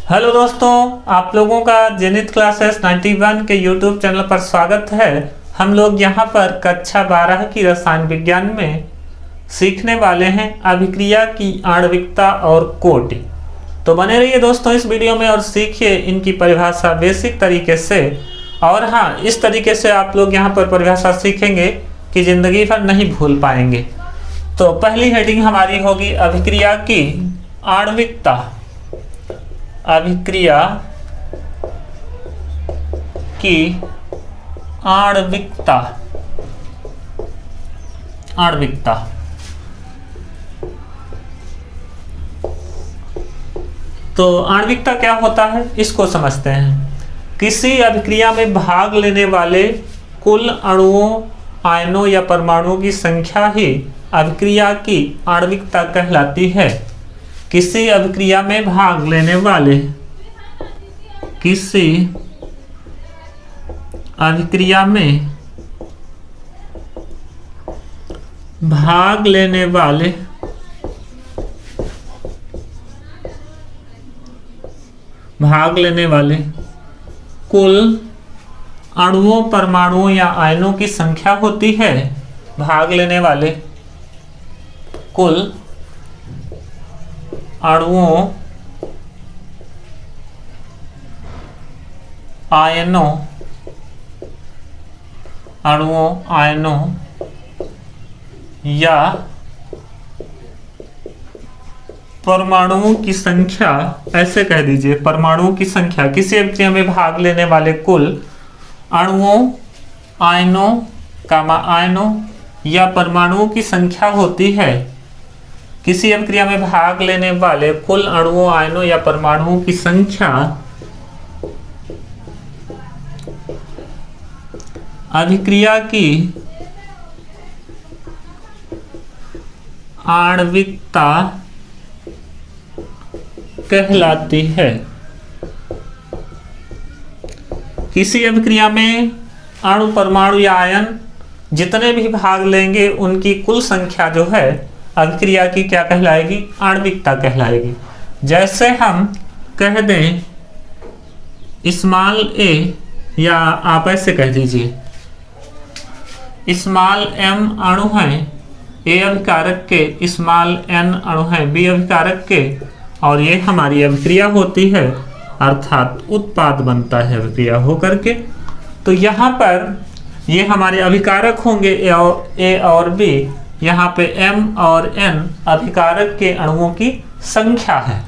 Hello दोस्तों, आप लोगों का जेनिथ क्लासेस 91 के यूट्यूब चैनल पर स्वागत है। हम लोग यहाँ पर कक्षा 12 की रसायन विज्ञान में सीखने वाले हैं अभिक्रिया की आणविकता और कोटि। तो बने रहिए दोस्तों इस वीडियो में और सीखिए इनकी परिभाषा बेसिक तरीके से। और हाँ, इस तरीके से आप लोग यहाँ पर परिभाषा सीखेंगे कि जिंदगी भर नहीं भूल पाएंगे। तो पहली हेडिंग हमारी होगी अभिक्रिया की आणविकता। अभिक्रिया की आणविकता। तो आणविकता क्या होता है इसको समझते हैं। किसी अभिक्रिया में भाग लेने वाले कुल अणुओं, आयनों या परमाणुओं की संख्या ही अभिक्रिया की आणविकता कहलाती है। किसी अभिक्रिया में भाग लेने वाले कुल अणुओं, परमाणुओं या आयनों की संख्या होती है। भाग लेने वाले कुल अणुओं, आयनों या परमाणुओं की संख्या, ऐसे कह दीजिए परमाणुओं की संख्या। किसी अभिक्रिया में भाग लेने वाले कुल अणुओं, आयनों या परमाणुओं की संख्या होती है। किसी अभिक्रिया में भाग लेने वाले कुल अणुओं, आयनों या परमाणुओं की संख्या अभिक्रिया की आणविकता कहलाती है। किसी अभिक्रिया में अणु, परमाणु या आयन जितने भी भाग लेंगे उनकी कुल संख्या जो है अभिक्रिया की क्या कहलाएगी? आणविकता कहलाएगी। जैसे हम कह दें स्मॉल ए, या आप ऐसे कह दीजिए स्मॉल एम अणु हैं, ए अभिकारक के, स्मॉल एन अणु हैं बी अभिकारक के, और ये हमारी अभिक्रिया होती है, अर्थात उत्पाद बनता है अभिक्रिया होकर के। तो यहाँ पर ये हमारे अभिकारक होंगे ए और बी। यहाँ पे m और n अभिकारक के अणुओं की संख्या है।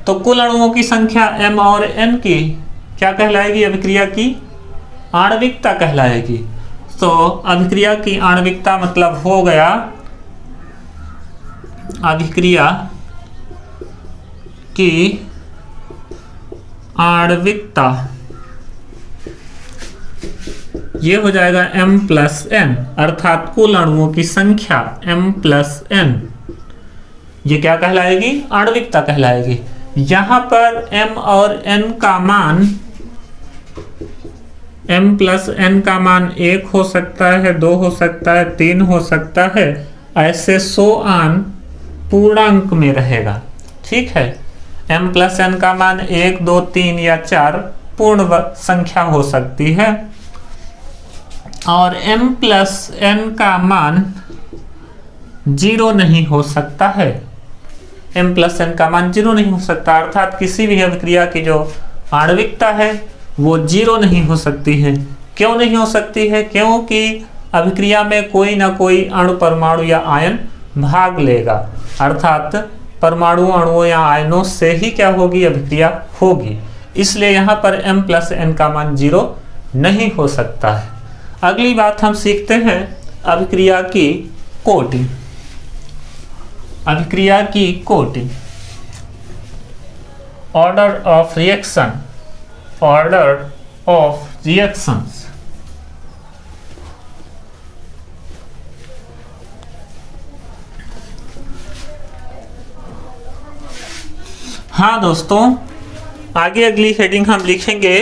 तो कुल अणुओं की संख्या m और n की क्या कहलाएगी? अभिक्रिया की आणविकता कहलाएगी। तो अभिक्रिया की आणविकता मतलब हो गया अभिक्रिया की आणविकता, ये हो जाएगा m प्लस n, अर्थात कुल अणुओं की संख्या m प्लस n। ये क्या कहलाएगी? आणविकता कहलाएगी। यहां पर m और n का मान, m प्लस n का मान 1 हो सकता है, 2 हो सकता है, 3 हो सकता है, ऐसे 100 आन पूर्णांक में रहेगा। ठीक है, m प्लस n का मान 1, 2, 3 या 4 पूर्ण संख्या हो सकती है, और m प्लस n का मान 0 नहीं हो सकता है। m प्लस n का मान 0 नहीं हो सकता, अर्थात किसी भी अभिक्रिया की जो आणविकता है वो 0 नहीं हो सकती है। क्यों नहीं हो सकती है? क्योंकि अभिक्रिया में कोई ना कोई अणु, परमाणु या आयन भाग लेगा, अर्थात परमाणु, अणुओं या आयनों से ही क्या होगी? अभिक्रिया होगी। इसलिए यहाँ पर m प्लस n का मान 0 नहीं हो सकता है। अगली बात हम सीखते हैं अभिक्रिया की कोटि। अभिक्रिया की कोटि, order of reaction, order of reactions. हाँ दोस्तों, आगे अगली हेडिंग हम लिखेंगे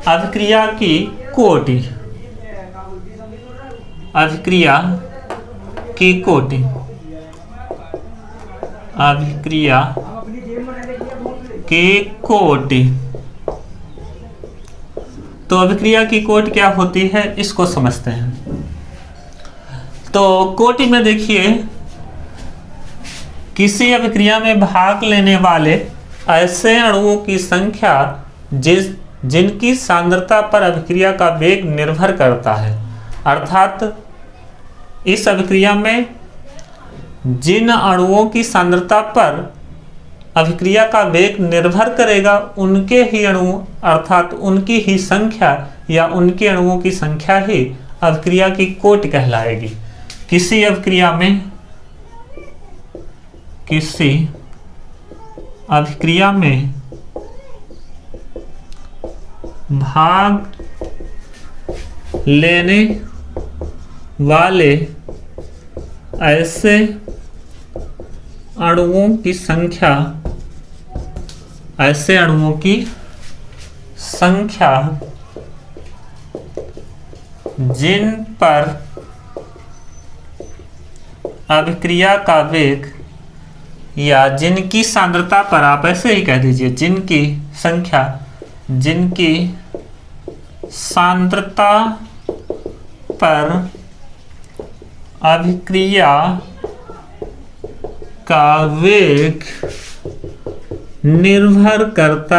अभिक्रिया की कोटि। अभिक्रिया की कोटि, अभिक्रिया की कोटि। तो अभिक्रिया की कोटि क्या होती है इसको समझते हैं। तो कोटि में देखिए, किसी अभिक्रिया में भाग लेने वाले ऐसे अणुओं की संख्या जिनकी सांद्रता पर अभिक्रिया का वेग निर्भर करता है। अर्थात इस अभिक्रिया में जिन अणुओं की सांद्रता पर अभिक्रिया का वेग निर्भर करेगा, उनके ही अणु अर्थात उनकी ही संख्या या उनके अणुओं की संख्या ही अभिक्रिया की कोटि कहलाएगी। किसी अभिक्रिया में भाग लेने वाले ऐसे अणुओं की संख्या जिन पर अभिक्रिया का वेग या जिनकी सांद्रता पर, आप ऐसे ही कह दीजिए, जिनकी सांद्रता पर अभिक्रिया का वेग निर्भर करता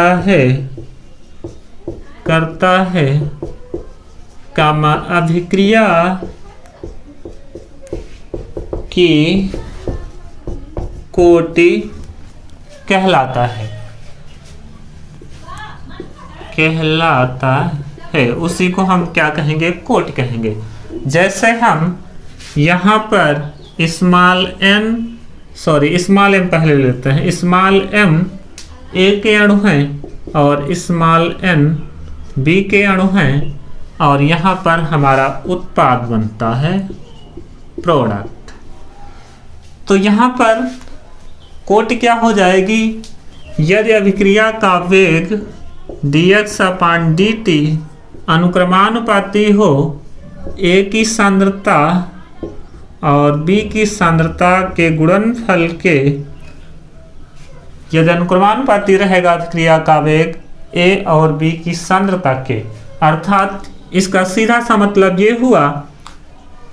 है कामा अभिक्रिया की कोटि कहलाता है। उसी को हम क्या कहेंगे? कोटि कहेंगे। जैसे हम यहाँ पर स्मॉल एम पहले लेते हैं। स्मॉल एम ए के अणु हैं और स्मॉल एन बी के अणु हैं, और यहाँ पर हमारा उत्पाद बनता है, प्रोडक्ट। तो यहाँ पर कोटि क्या हो जाएगी? यदि अभिक्रिया का वेग dx/dt अनुक्रमानुपाती हो A की सांद्रता और B की सांद्रता के गुणनफल के, यदि अनुक्रमानुपाती रहेगा अभिक्रिया का वेग A और B की सांद्रता के, अर्थात इसका सीधा सा मतलब ये हुआ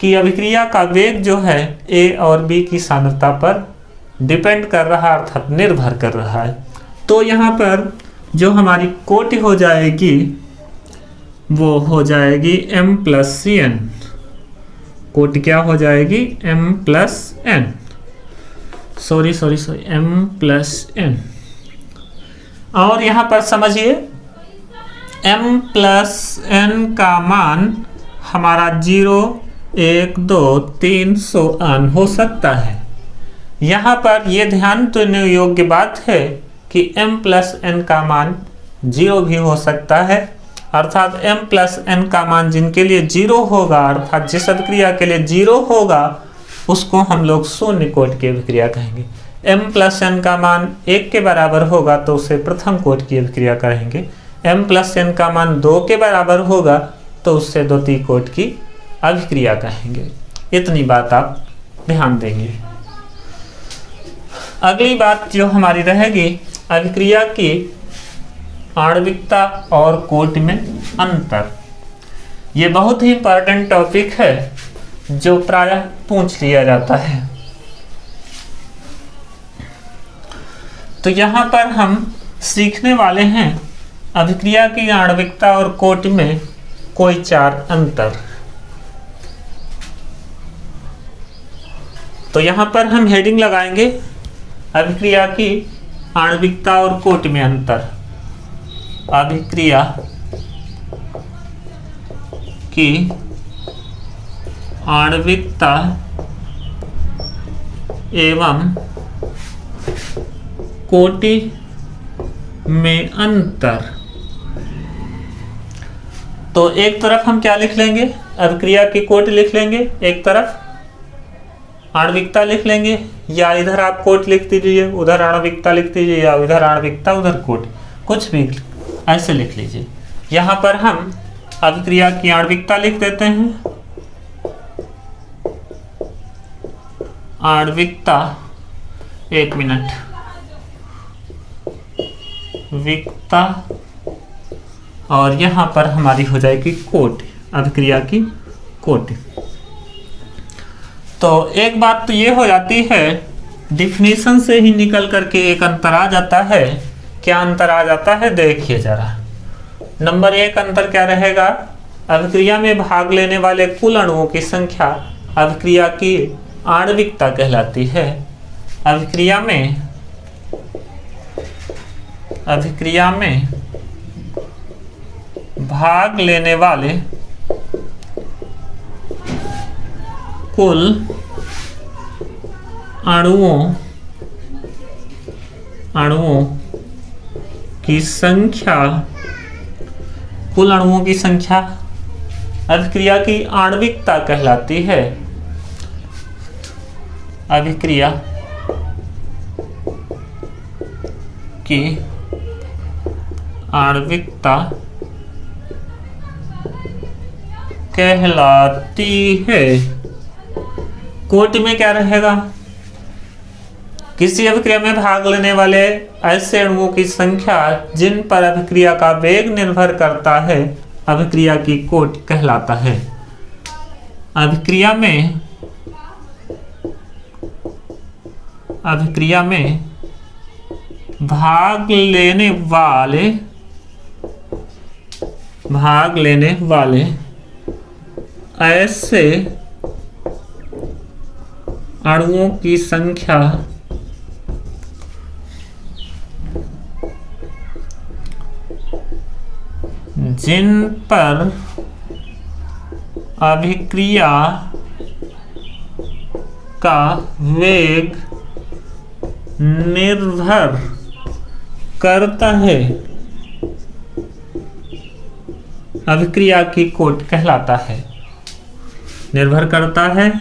कि अभिक्रिया का वेग जो है A और B की सांद्रता पर डिपेंड कर रहा है, अर्थात निर्भर कर रहा है। तो यहाँ पर जो हमारी कोटि हो जाएगी वो हो जाएगी m+n। कोटि क्या हो जाएगी? m+n, m+n। और यहाँ पर समझिए, m+n का मान हमारा 0, 1, 2, 300 हो सकता है। यहाँ पर यह ध्यान देने योग्य बात है कि m+n का मान 0 भी हो सकता है, अर्थात m+n का मान जिनके लिए 0 होगा, अर्थात जिस अभिक्रिया के लिए 0 होगा उसको हम लोग शून्य कोटि की अभिक्रिया कहेंगे। m+n का मान 1 के बराबर होगा तो उसे प्रथम कोटि की अभिक्रिया कहेंगे। m+n का मान 2 के बराबर होगा तो उससे द्वितीय कोटि की अभिक्रिया कहेंगे। इतनी बात आप ध्यान देंगे। अगली बात जो हमारी रहेगी, अभिक्रिया की आणविकता और कोटि में अंतर। ये बहुत ही इंपॉर्टेंट टॉपिक है जो प्रायः पूछ लिया जाता है। तो यहाँ पर हम सीखने वाले हैं अभिक्रिया की आणविकता और कोटि में कोई 4 अंतर। तो यहाँ पर हम हेडिंग लगाएंगे, अभिक्रिया की आणविकता और कोटि में अंतर। अभिक्रिया की आणविकता एवं कोटि में अंतर। तो एक तरफ हम क्या लिख लेंगे? अभिक्रिया की कोटि लिख लेंगे, एक तरफ आणविकता लिख लेंगे, या इधर आप कोटि लिख दीजिए, उधर आणविकता लिख दीजिए, या उधर आणविकता उधर कोटि, कुछ भी ऐसे लिख लीजिए। यहाँ पर हम अभिक्रिया की आणविकता लिख देते हैं। आणविकता, एक मिनट, आणविकता, और यहां पर हमारी हो जाएगी कोटि, अभिक्रिया की कोटि। तो एक बात तो ये हो जाती है, डिफिनीशन से ही निकल करके एक अंतर आ जाता है। क्या अंतर आ जाता है देखिए जरा। नंबर 1 अंतर क्या रहेगा, अभिक्रिया में भाग लेने वाले कुल अणुओं की संख्या अभिक्रिया की आणविकता कहलाती है। अभिक्रिया में भाग लेने वाले कुल अणुओं की संख्या, कुल अणुओं की संख्या अभिक्रिया की आणविकता कहलाती है। अभिक्रिया की आणविकता कहलाती है। कोटि में क्या रहेगा, किसी अभिक्रिया में भाग लेने वाले ऐसे अणुओं की संख्या जिन पर अभिक्रिया का वेग निर्भर करता है, अभिक्रिया की कोटि कहलाता है। अभिक्रिया में भाग लेने वाले ऐसे अणुओं की संख्या जिन पर अभिक्रिया का वेग निर्भर करता है, अभिक्रिया की कोटि कहलाता है। निर्भर करता है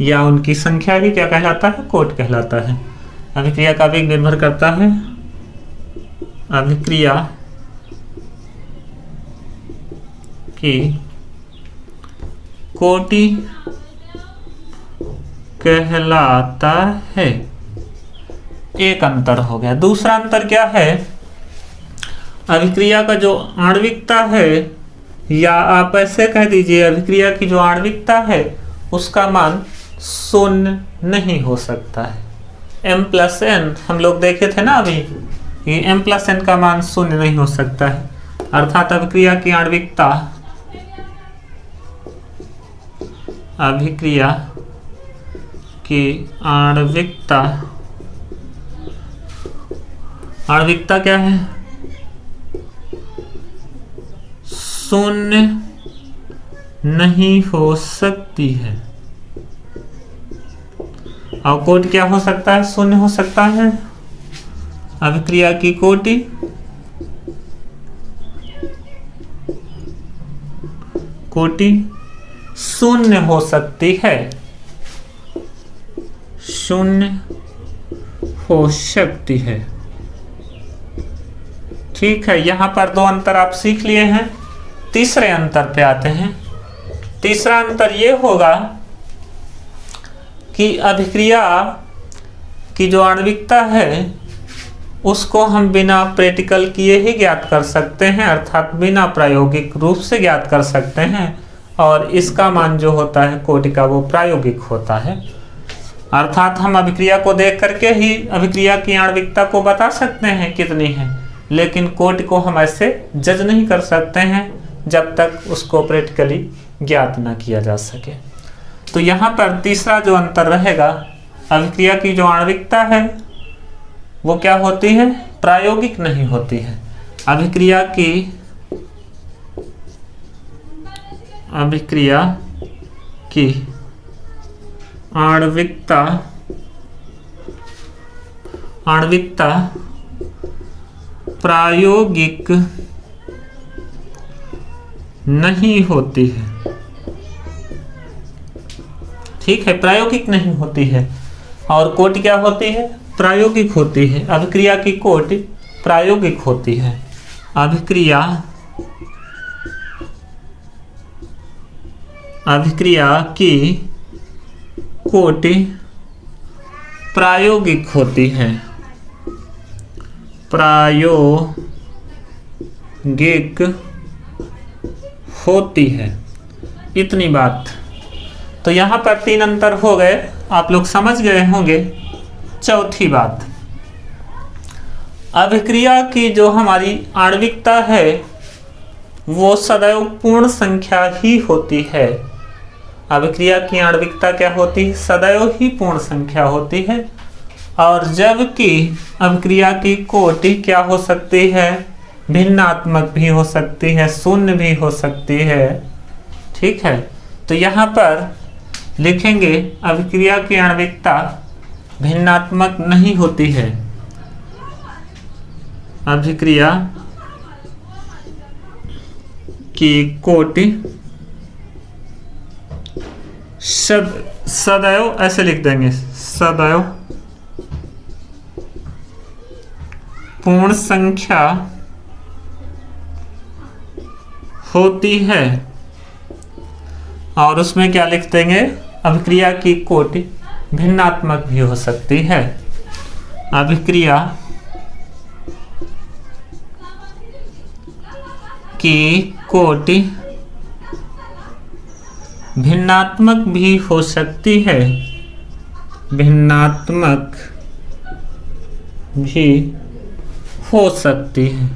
या उनकी संख्या ही क्या कहलाता है, कोटि कहलाता है। अभिक्रिया का वेग निर्भर करता है, अभिक्रिया की कोटि कहलाता है। एक अंतर हो गया। दूसरा अंतर क्या है, अभिक्रिया का जो आणविकता है, या आप ऐसे कह दीजिए अभिक्रिया की जो आणविकता है उसका मान शून्य नहीं हो सकता है। m+n हम लोग देखे थे ना अभी, ये m+n का मान शून्य नहीं हो सकता है। अर्थात अभिक्रिया की आणविकता आणविकता क्या है, शून्य नहीं हो सकती है। और कोटि क्या हो सकता है, शून्य हो सकता है। अभिक्रिया की कोटि शून्य हो सकती है, शून्य हो सकती है। ठीक है, यहां पर दो अंतर आप सीख लिए हैं। तीसरे अंतर पे आते हैं। तीसरा अंतर ये होगा कि अभिक्रिया की जो आणविकता है उसको हम बिना प्रैक्टिकल किए ही ज्ञात कर सकते हैं, अर्थात बिना प्रायोगिक रूप से ज्ञात कर सकते हैं। और इसका मान जो होता है कोटि का वो प्रायोगिक होता है। अर्थात हम अभिक्रिया को देख करके ही अभिक्रिया की आणविकता को बता सकते हैं कितनी है, लेकिन कोटि को हम ऐसे जज नहीं कर सकते हैं जब तक उसको प्रैक्टिकली ज्ञात ना किया जा सके। तो यहाँ पर तीसरा जो अंतर रहेगा, अभिक्रिया की जो आणविकता है वो क्या होती है, प्रायोगिक नहीं होती है। अभिक्रिया की आणविकता प्रायोगिक नहीं होती है। ठीक है, प्रायोगिक नहीं होती है। और कोटि क्या होती है, प्रायोगिक होती है। अभिक्रिया की कोटि प्रायोगिक होती है। अभिक्रिया की कोटि प्रायोगिक होती है। प्रायोगिक होती है। इतनी बात। तो यहाँ पर 3 अंतर हो गए, आप लोग समझ गए होंगे। चौथी बात, अभिक्रिया की जो हमारी आणविकता है वो सदैव पूर्ण संख्या ही होती है। अभिक्रिया की आणविकता क्या होती है? सदैव ही पूर्ण संख्या होती है। और जबकि अभिक्रिया की कोटि क्या हो सकती है? भिन्नात्मक भी हो सकती है, शून्य भी हो सकती है। ठीक है, तो यहाँ पर लिखेंगे अभिक्रिया की आणविकता भिन्नात्मक नहीं होती है। अभिक्रिया की कोटि सदैव, ऐसे लिख देंगे, सदैव पूर्ण संख्या होती है। और उसमें क्या लिख देंगे? अभिक्रिया की कोटि भिन्नात्मक भी हो सकती है। अभिक्रिया की कोटि भिन्नात्मक भी हो सकती है। भिन्नात्मक भी हो सकती है,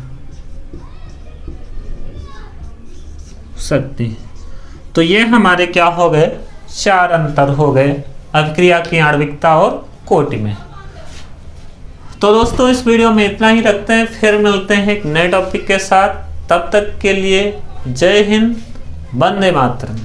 तो ये हमारे क्या हो गए? 4 अंतर हो गए अभिक्रिया की आणविकता और कोटि में। तो दोस्तों इस वीडियो में इतना ही रखते हैं, फिर मिलते हैं एक नए टॉपिक के साथ। तब तक के लिए जय हिंद, वंदे मातरम।